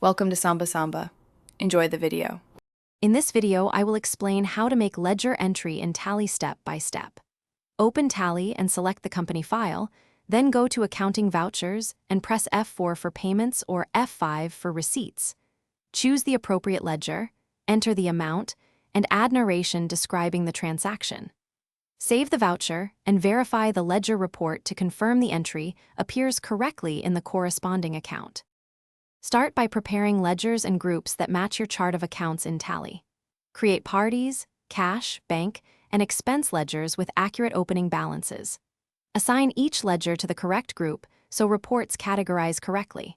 Welcome to Samba Samba. Enjoy the video. In this video, I will explain how to make ledger entry in Tally step by step. Open Tally and select the company file, then go to Accounting Vouchers and press F4 for payments or F5 for receipts. Choose the appropriate ledger, enter the amount, and add narration describing the transaction. Save the voucher and verify the ledger report to confirm the entry appears correctly in the corresponding account. Start by preparing ledgers and groups that match your chart of accounts in Tally. Create parties, cash, bank, and expense ledgers with accurate opening balances. Assign each ledger to the correct group so reports categorize correctly.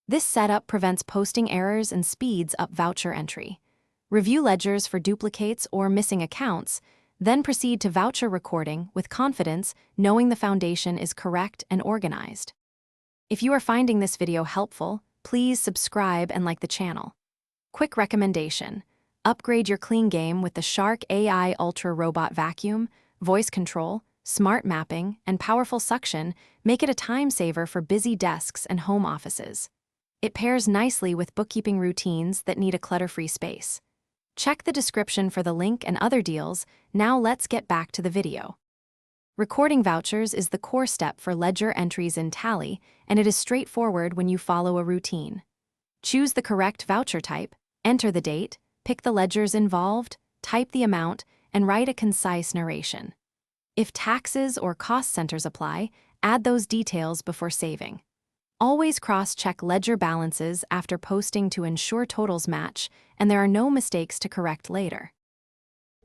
This setup prevents posting errors and speeds up voucher entry. Review ledgers for duplicates or missing accounts, then proceed to voucher recording with confidence, knowing the foundation is correct and organized. If you are finding this video helpful, please subscribe and like the channel. Quick recommendation: upgrade your clean game with the Shark AI Ultra Robot Vacuum, voice control, smart mapping, and powerful suction. Make it a time saver for busy desks and home offices. It pairs nicely with bookkeeping routines that need a clutter-free space. Check the description for the link and other deals. Now let's get back to the video. Recording vouchers is the core step for ledger entries in Tally, and it is straightforward when you follow a routine. Choose the correct voucher type, enter the date, pick the ledgers involved, type the amount, and write a concise narration. If taxes or cost centers apply, add those details before saving. Always cross-check ledger balances after posting to ensure totals match, and there are no mistakes to correct later.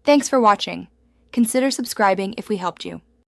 Thanks for watching. Consider subscribing if we helped you.